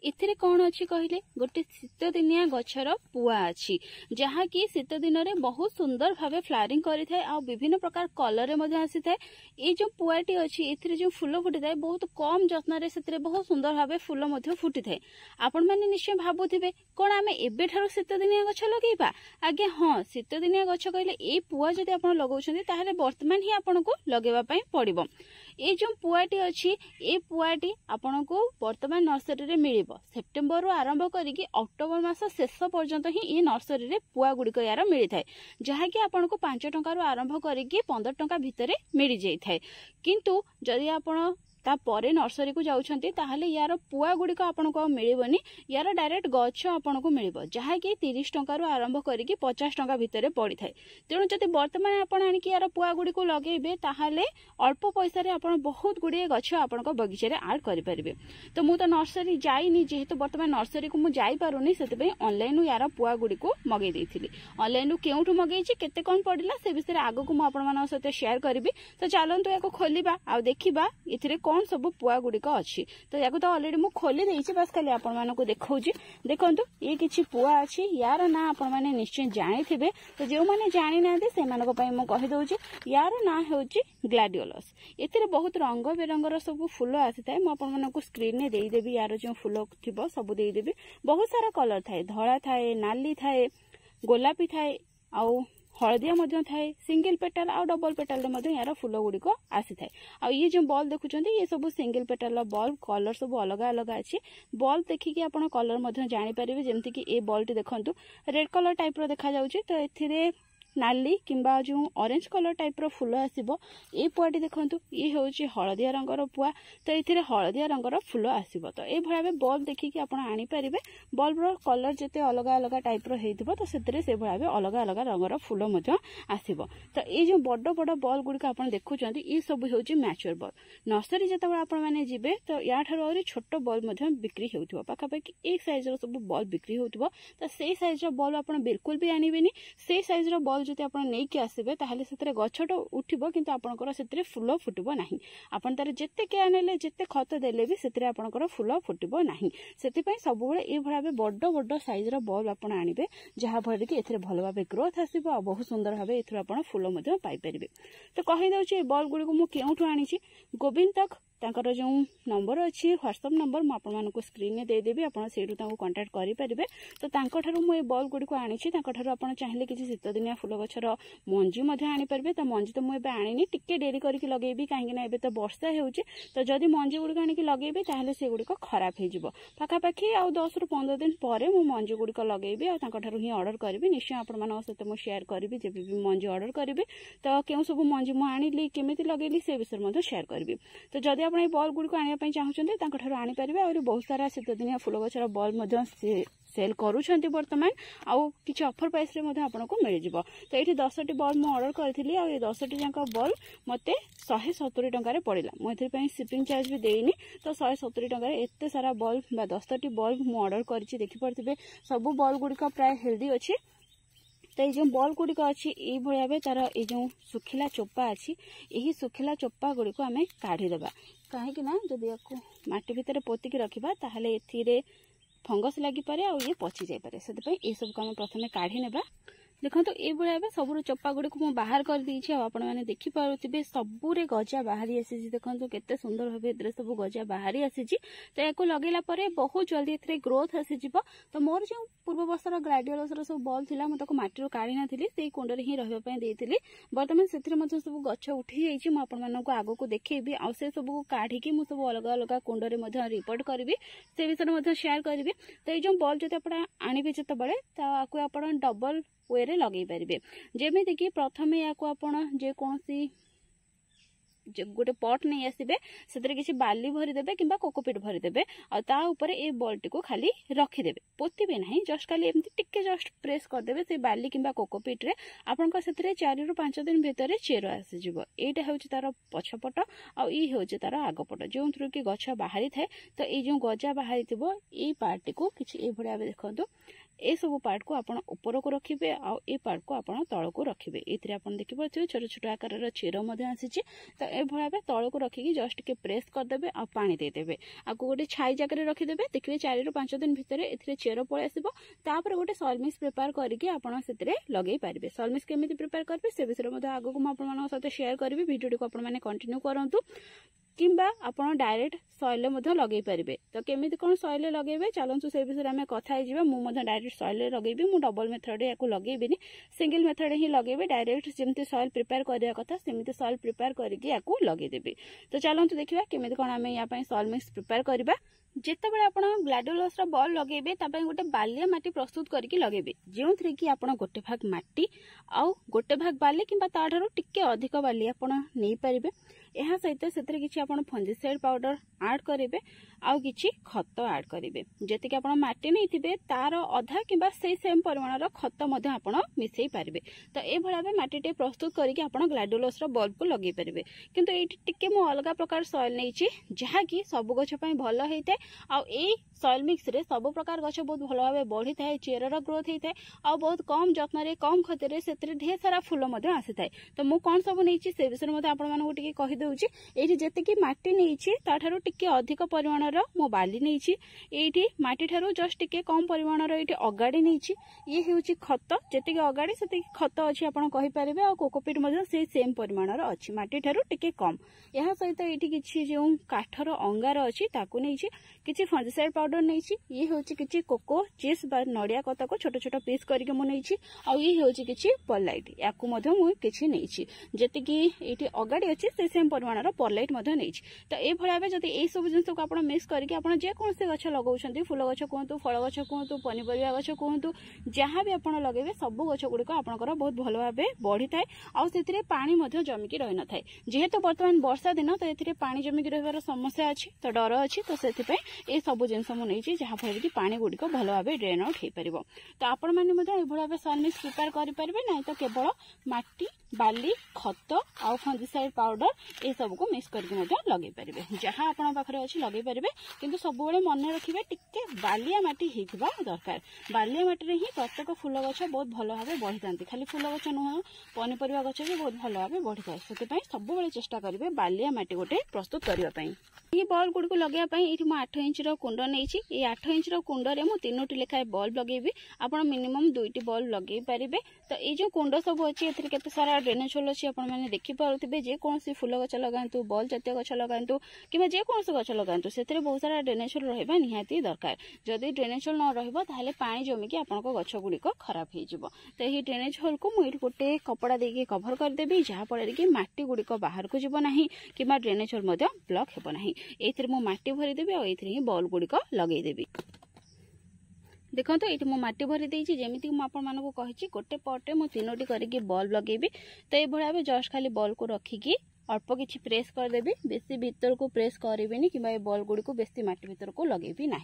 एथिरे कौन अच्छी कहले गोटे शीत दिनिया गछर पुआ अच्छी जहाँकि शीत दिन में बहुत सुंदर भाव फ्लावरिंग करि थाए आ विभिन्न प्रकार कलर रे मध्य आसी थाए। ये जो पुआटी अच्छी एथिरे जो फूल फुटी थाए बहुत कम जत्न रे सेतिरे बहुत सुंदर भाव फूल मध्य फुटी थाए। आपण माने निश्चय भाबुथिबे कोन आमे एबे ठारो शीत दिनिया गछ लगेबा। आगे हाँ शीत दिनिया गछ कहले ए पुआ जदि आपण लगाउछन्ती ताहाले वर्तमान ही आपनको लगेबा पई पड़िबो। ये जो पुआटी अच्छी ए पुआटी आपनको वर्तमान नर्सरी रे मिलिबो। सेप्टेम्बर रु आरंभ करिकि अक्टोबर मास शेष पर्यंत ही ये नर्सरी रे पुआ गुड़िक यार मिली थाए जहाँकि आपनको 5 टंका रु आरंभ करिकि 15 टंका भितरे मिली जाई थाए। किंतु जदि आपण तापर नर्सरी को जाउछन्ती ताहाले यार पुआ गुड़िक आपनको मिलिबनी। यार डायरेक्ट गछ आपनको मिलिबो जहाँकि 30 टंका रु आरंभ करिकि 50 टंका भितरे पड़ी थाए। तेणु जदि वर्तमान आपण आनिकि यार पुआ गुड़िक लगेबे ताहाले अल्प पैसा रे आपण बहुत गुड़िए गछ आपनको बगीचा रे ऐड करि परिबे। तो मु तो नर्सरी जाइनी जेहेतु वर्तमान नर्सरी को मु जाई पारुनी सेते ऑनलाइन यार पुआ गुड़िक मगै देइथिली। ऑनलाइन रु केउठु मगैछि केते कोन पडिला से विषय आगो को मु आपण मानक सहित शेयर करिबी। तो चलंतु याको खोलिबा आ देखिबा इथिरे कोन सब पुआ गुड़िक अच्छी। तो या तो ऑलरेडी मु खोली देइछि बस खाली आपण मानक देखौछि। देखंतु ये किछि पुआ अछि यार ना आपण माने निश्चय जानिथिबे। तो जे माने जानि नांती से मानक पई मु कहि दउछि यार ना हेउछि ग्लैडियोलस। एथिरे बहुत रंग बेरंगर सब फूल आसी थाए। मु आपण मानक स्क्रीन ने देई देबी यार जो फूल थिबो सब देई देबी। बहुत सारा कलर थाए धळा थाए नाली थाए गोलापी थाए आउ हलदिया मध्य थाए सिंगल पेटाल आ डबल पेटाल मध्य यार फूल गुड़िक आसी थाए। आ ये जो बॉल देखुचंती ये सब सिंगल पेटाल बॉल कलर सब अलग अलग अच्छी। बॉल देखिकी आपण कलर मध्य जानि परिबे जेमति कि ए बॉल टी देखंतु रेड कलर टाइप रो देखा जाउची। तो एथिरे नाली किंबा जो ऑरेंज कलर टाइप रो फूल आसीबो। ए पुआटी देखंतु ये होउची हलदिया रंगर पुआ। तो एथिरे हलदिया रंगर फूल आसीबो। तो ए भळाबे बॉल देखिकी आपण आनी परिबे। बॉल रो कलर जते अलग अलग टाइप रो हेइथिबो तो सेतरे से भळाबे अलग अलग रंगर फूल मध्य आसीबो। तो ए जो बड़ बड़ बॉल गुड़िक आपण देखुचंती ई सब होउची मैच्योर बॉल। नर्सरी जते आपण माने जिबे तो या ठारो और छोट बॉल मध्य बिक्री हेउथिबो। पाखापाखि एक साइज रो सब बॉल बिक्री हेउथिबो। तो से साइज रो बॉल आपण बिल्कुल भी आनिबेनी। से साइज रो बॉल जति आपण नै कि आसीबे ताहाले सेतरे गछटो उठिबो किंतु आपनकर सेतरे फूल फुटिबो नाही। आपण तार जत्ते केयर नेले जत्ते खत देले भी सेतरे आपनकर फूल फुटिबो नाही। सेति पई सब बेले ए भळाबे बड्ड बड्ड साइज रो बॉल आपण आनिबे जहा भरे कि एथरे भलो भाबे ग्रोथ आसीबो आ बहुत सुंदर भाबे एथरे आपण फूल मध्ये पाई परिबे। तो कहि दउची ए बॉल गुडी को मु केउठु आनिची गोविंद तक तांकर जो नंबर अच्छी व्हाट्सएप नंबर मु आपण मानको स्क्रीन ने दे देबी। आपण सेठु तांको कांटेक्ट करि परिबे। तो तांको ठारू मु ए बॉल गुडी को आनिची तांको ठारू आपण चाहिले किछि शीत दिनिया फूल गछर मंजी मध्ये आनी परिबे। तो मंजी तो मु एबे आनिनी टिके डेरी करके लगेबी काहे ना एबे तो वर्षा हेउची। तो जदी मंजी गुडी आनी के लगेबी ताहाले से गुडी को खराब हे जिवो। पाखा पाखी आ 10 रु 15 दिन परे मु मंजी गुडी को लगेबी आ तांको ठारू ही ऑर्डर करबी। निश्चय आपण मानको सहित मु शेयर करबी जेबे भी मंजी ऑर्डर करबी। तो केउ सब मंजी मु आनिली केमिति लगेली से विषय मध्ये शेयर करबी। तो जदी आपण ए बॉल गुडी को आनिया पई चाहुचंते तांको ठारू आनी परिबे। और बहुत सारा शीत दिनिया फूल गछर बॉल मध्ये सेल करूछंती वर्तमान आउ किछि ऑफर प्राइस रे मध्ये आपनको मिल जिवो। तो एठी 10 टी बॉल मु ऑर्डर करथिली आ ए 10 टी जांका बॉल मते 170 टंका रे पड़िला। मु एथि पई शिपिंग चार्ज भी देइनी। तो 170 टंका रे एते सारा बॉल बा 10 टी बॉल मु ऑर्डर करछि। देखि परथिबे सब बॉल गुडी का प्राय हेल्दी अछि। तो ये जो बॉल गुड़िक अच्छी ये भाव तार ये जो सुखिला चोपा अच्छी यही सुखिला चोपा गुड़ी को आम काढ़ीदेवा कहीं जदि या माटी भितर पोतिकी रखा ताहले एथिरे फंगस लगी पारे आ ये पची जाई पारे। सेतपई ए सब को आम प्रथमे काढ़ी नेबा। देखो तो ये भाव सब चोपा गुड़ी को बाहर कर देछि। आपण माने देखि पारुथिबे सबुरे गजा बाहरी आसी। देखो केते सुंदर भाबे एतरे सब गजा बाहरी आसी। तो याको लगेला परे बहुत जल्दी एथरे ग्रोथ आसी जिवो। तो मोर जो पूर्व वर्षर ग्लैडियोलस रो सब बॉल थिला म ताको माटी रो काढी नाथिली सेई कुंडरे ही रहबा पय देइथिली। वर्तमान सेथिरे मध्ये सब गछ उठी जाइछि। म आपण मानको आगो को देखैबी आ से सब को काढी कि म सब अलग अलग कुंडरे मध्ये रिपोर्ट करबी से विषय मध्ये शेयर करबी। तो ये जो बॉल जते आपण आनिबे जते बळे ताको आपण डबल वे रे लगे पारिबे। जेमिति कि प्रथमे याको आपण जे कोनसी गोटे पट नहीं आसबे से किसी बाली भरी देबे किंबा कोकोपीट भरी देबे आ ता ऊपर ए बॉल को खाली रखिदेबे पोतिबे नहीं जस्ट खाली एमती टिके जस्ट प्रेस कर देबे से बाली किंबा कोकोपीट रे आपनका सेतरे 4 रु 5 दिन भीतर चेर आसी जिवो। एटा होउची तार पछपट आ ई होउची तार आगपट जो थ्रु कि गछ बाहरी थाए। तो ए जो गजा बाहरी थिबो ए पार्ट को किछि ए भडिया देखंतु ए सब पार्ट को आपण ऊपर को रखिबे आ ए पार्ट को आपण तळ को रखिबे। एथिरे आपण देखि परथिबे छोट छोट आकार रो चेर मध्ये आसीची। तो ए भाव तौक रखिकी जस्ट टिके प्रेस करदे आ पानी देदेवे आपको गोटे छाई जगह रखिदेवे देखिए 4 ରୁ 5 दिन भितर ए चेर पलि आसपर गोटे सॉइल मिक्स प्रिपेयर करके आपड़ से लगे पारे। सॉइल मिक्स केमी प्रिपेयर करेंगे से विषय आगक मुझे सहित शेयर करी भिडियो को आपने कंटिन्यू करूँ किंबा आपण डायरेक्ट सॉइल लगे पारे। तो केमी कौन सॉइल लगे चलतु से विषय में कथा मुझे डायरेक्ट सॉइल लगे मु डबल मेथड या लगेबी सिंगल मेथड ही लगे डायरेक्ट जमी सॉइल प्रिपेयर करने कथा सेमती सॉइल प्रिपेयर करके लगेदेवी। तो चलतु देखा केमी कौन आम यहाँ सॉइल मिक्स प्रिपेयर करवा। जितेबाला आप ग्लाडोलस बॉल लगेबे गोटे बालिया माटी प्रस्तुत करके लगेबे जो थी कि आप गोटे भाग माटी आउ गोटे भाग बाली किंबा ताठारू टिके अधिक बाली आप नहीं पारे। यह सहित से किसी आप फंजिसाइड पाउडर ऐड करेंगे आउ किछि खत ऐड करेंगे जी आप माटी नहीं थे तार अधा किंबा से सेम परिमाणर खत आप मिसई पारे। तो ये भाव माटी टे प्रस्तुत करके आप ग्लाडोलस बल्ब को लगे पारे। किंतु ये टिके मु अलग प्रकार सॉइल नहीं जहाँकि सब गछपाई भल होता है आउ सॉइल मिक्स रे सब प्रकार गछ बहुत भल भाव बढ़ी थाए चेरर ग्रोथ होता है आउ बहुत कम जत्न कम खतरे से ढेर सारा फूल आसी थाए। तो मु कौन सब नहीं से विषय में आपको कहीदे ये जी माटी नहीं ताठारू टिके अधिक परिमाणर मो बाली नहीं ये माटी ठारू जस्ट टिके कम परिमाणर ये अगाड़ी नहीं ये हूँ खत जी अगाड़ी से खत अच्छी आपरे आ कोकोपीट से सेम परिमाणर अच्छी माटी ठारू टिके कम। यह सहित ये किसी जो काठर अंगार अच्छी नहीं किसी फंजिसाइड पाउडर नहीं ये हूँ किसी कोको चिप्स बा नड़िया कता को छोट छोट पीस करके मुझे ये हूँ किसी परलाइट या मुझे नहीं जी अगाड़ी अच्छी से सेम परिमाणर परलाइट नहीं। तो ये भाव जब यही सब जिन को आप मिक्स करके आप जेकोसी गछ लगे फूल गछ कहतु फल गछ कहतु पनीपरिया गछ कहतु जहाँ भी आप लगे सब गछ गुड़िक आपंकर बहुत भल भाव बढ़ी थाए आउ से पानी जमिकी रही न थाए। जेहेतु बर्तमान वर्षा दिन तो ये पानी जमिकी रही समस्या अच्छी तो डर अच्छी तो से ये सब जिन मुझे जहाँफल कि पानी गुड़िक भल भाव ड्रेन आउट हो पार। तो आपण मैंने भाव सॉइल मिक्स प्रिपेयर करेंगे ना तो केवल माटी बाली खत आउ फंजिसाइड पाउडर ये सब को मिक्स करके लगे पारे जहाँ आप पाखे अच्छी लगे पारे। किंतु सब मन रखिए टिके बालिया माटी होगा दरकार बालिया माटी ही प्रत्येक फूल गछ बहुत भल भाव बढ़ी था खाली फूल गछ नुह पनीपरिया गछ भी बहुत भल भाव बढ़ी था से सब चेष्टा करेंगे बालिया माटी गोटे प्रस्तुत करने। ये बल्ब गुड़ को लगे ये 8 इंच कुंड नहीं 8 इंच कुंडे मुझे 3टी लेखाएं बल्ब लगेबी आप मिनिमम 2टी बल्ब लगे पारे। तो ये जो कुंड सब अच्छी केते सारा ड्रेनेज होल अच्छी आपने देखिपे जेकोसी फूल गछ लगातु बल्ब जातीय गछ लगातु कि जेकोसी गछ लगातु से बहुत सारा ड्रेनेज होल रहा निहाती दरकार। जदि ड्रेनेज होल न रहा पानी जमिकी आप गछ गुड़िक खराब हो। तो ये ड्रेनेज होल को मुझे गोटे कपड़ा देके कभर करदेवी जहाँफल कि माटी गुड़िक बाहर को जीव ना कि ड्रेनेज होल ब्लॉक हेब ना ये मु माटी भरीदेवी ही बल्ब गुड़िक लगेदेवी। देखो ये मुझे माटी भरी देती जमीती मुझे कही गोटे पटे मुझे 3टी करके बल्ब लगेबी। तो ये भाव जस्ट खाली बल्ब को रखिकी अल्प किसी प्रेस करदेवी बेसी भीतर को प्रेस करें कि बल्ब गुड़ी को बेसी माटी भीतर को लगेबी ना।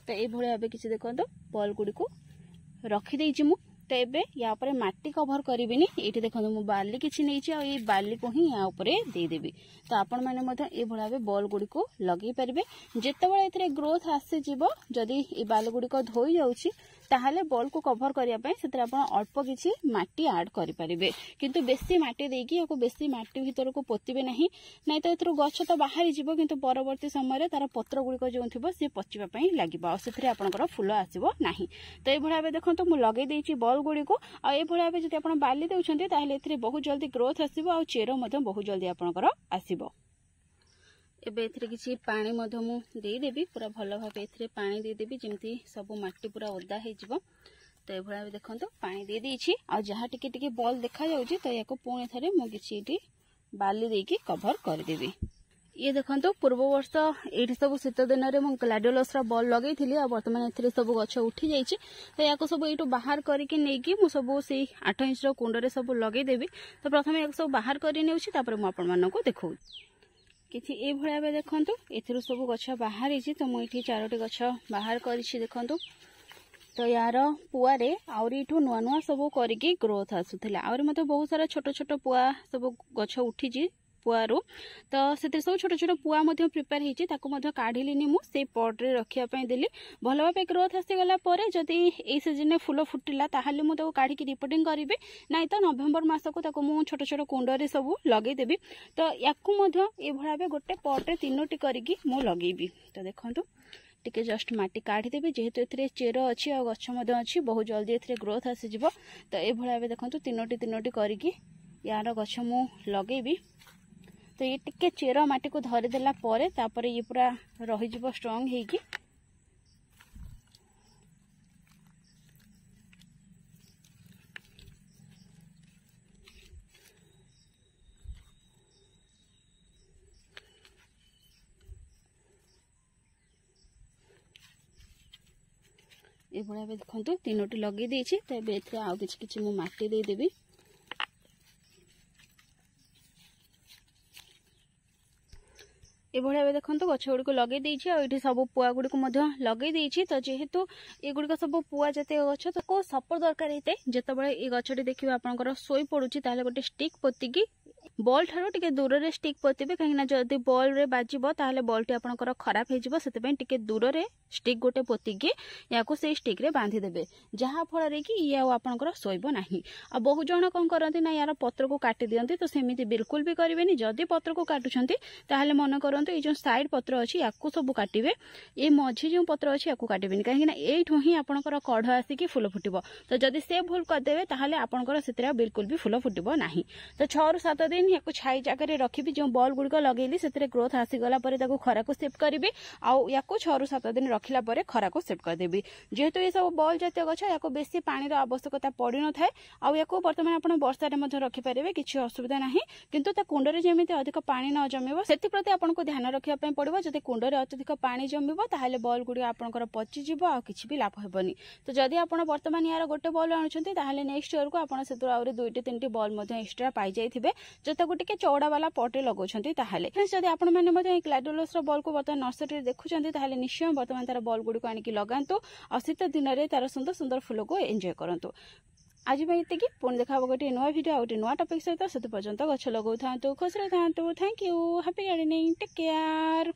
तो ये भाव किसी देखो बल्ब गुड़ी को रखीदे मु तो ये या माटी कभर करी ये देखो मुझे बाली किसी नहीं बाली को ही यहाँ देदेवी। तो आपण मैंने ये भाव बल्ब गुड़ी को लगे पारे जितेबाला ग्रोथ आसीज जदि ये बाल गुड़िक धोई जाऊँगी ताहले बल्ब को कभर करने से अल्प किसी माटी ऐड करें किंतु बेसी माटी देकी बेसी माटी भीतर को पोतबे नहीं तो ये गछ तो बाहरी जीव किंतु परवर्ती समय तार पत्र गुड़िक जो थी सी पचापी लगे से आपंकर फूल आसब ना। तो ये भाव देखो मुझे लगे बल्ब गुड़ी को ये भाव जब आप बाली देते बहुत जल्दी ग्रोथ आसब आ चेर बहुत जल्दी आपंकर आसब। एबे किसी पानी देदेवी पूरा भल भाव ए पानी देदेवी जमी सब माटी पूरा ओदा हो। तो ये भाव देखो पानी दे देछि आ जहाँ टिके टिके बॉल देखा जाउछि तो याको पुणी थे मुझे बाली देकी कभर करदेवी। ये देखो पूर्व वर्ष ये सब शीत दिन में ग्लाडोलस बॉल लगे थी आ बर्तमान ए सब गछ उठी जाइए। तो या सब ये बाहर करके नहीं सब से 8 इंच कुंडे सब लगेदेवी। तो प्रथम या सब बाहर कर मुझे देखा किसी ये भाव देखु ए सब गछ बाहरी तो मुझे 4टी गछ बाहर कर देखु। तो यार पुआरे आउरी नुआ नुआ सब करके ग्रोथ आसूला आउरी मत बहुत सारा छोट छोट पुआ सब गछ उठी पुआरू तो से सब छोट छोट पुआ प्रिपेयर होती काढ़िली मुझे पट्रे रखापी देली भल भाव ग्रोथ आसीगला जदि ये सीजन फुल फुटिला ताहले मुझे काढ़ी रिपोर्टिंग करी ना तो नवेम्बर मस को मुझे छोट छोट कुंडे सब लगेदेवी तो या भाव गोटे पट्रे 3टी करके लगेबी। तो देखो टिके जस्ट माटी काढ़ीदेवी जेहेतु ए चेर अच्छी और गछ अच्छी बहुत जल्दी ए ग्रोथ आसीज तो ये भाव देखो 3टी करके यार गछ मु लगेबी। तो ये टिके चेर माटी को धरीदेला ये पूरा रही स्ट्रंग होगी ये भाव देखो 3टी लगे देछि तो ये आउ किछि मु माटी दे देबी। ये भाव देखो गछ गुड़िक लगे ये सब पुआ गुड़िक लगे तो जेहेतु ये गुड़िक सब पुआ जातीय गछ तो को सपोर्ट दरकार होता है जिते ये गछटी देखिए आपंकर शोई पड़ुची गोटे स्टिक पोतिकी बॉल ठारू टिके दूर रे स्टिक पोतिबे कहीं जदि बॉल रे बाजिबो ताहले बॉल टी आपनकर खराब हे जिवो सेते टिके दूर रे स्टिक गोटे पोतिकी या को से स्टिक रे बांधी देबे जहा फल रे कि ये आपनकर सोइबो नाही। आ बहु जण कोन करंती ना यार पत्र को काटी दियंती तो सेमिति बिल्कुल भी करिवेनी जदि पत्र को काटुछंती ताहले मन करंतु ए जो साइड पत्र अछि याकू सब काटिबे ए मझी जो पत्र अछि याकू काटिबेनी कहीं ना एठो ही आपनकर कढ आसी कि फूल फुटिबो तो जदि से भूल कर देबे ताहले आपनकर सेतरा बिल्कुल भी फूल फुटिबो नाही। तो 6 ରୁ 7 दिन याकू छाई जगह रे रखिबी जो बॉल गुड़िक लगेली सेतरे ग्रोथ आसी गला परे ताकू खरा को सेव करिवे आउ याकू 6 ରୁ 7 दिन रखिला परे खरा को सेव कर देबी। जेहेतु ये सब बॉल जातीय गछ याकू बेसी पानी रो आवश्यकता पड़ी न थाए आउ याकू वर्तमान आपण वर्षा रे मध्ये रखि पारिबे किछि असुविधा नाही किंतु ता कुंड रे जेमिति अधिक पानी न जमिबो सेति प्रति आपण को ध्यान रखिया पय पड़िबो जदि कुंड रे अत्यधिक पानी जमिबो ताहले बॉल गुडी आपणकर पचि जिवो आ किछि भी लाभ हेबनी। तो जदि आपण वर्तमान यार गोटे बॉल आनुछंती ताहले नेक्स्ट ईयर को आपण सेतु आउरी 2टी 3टी बॉल मध्ये एक्स्ट्रा पाई जाइथिबे जता गुटिके चौड़ा वाला पटे लगौछंती ताहले जदि आपण माने मध्ये ग्लैडोलस रो बॉल को वर्तमान नर्सरी देखुछंती ताहले निश्चय वर्तमान तार बॉल गुडी को आनिकी लगांतु आ शीत दिन रे तार सुंदर सुंदर फूल को एंजॉय करंतु। आज भाई ये पुणी देखा गोटे नुआ वीडियो आ गोटे नुआ टॉपिक सहित से पर्यंत गछ लगौ थांतु खुश रही थांतु। Thank you happy gardening take care.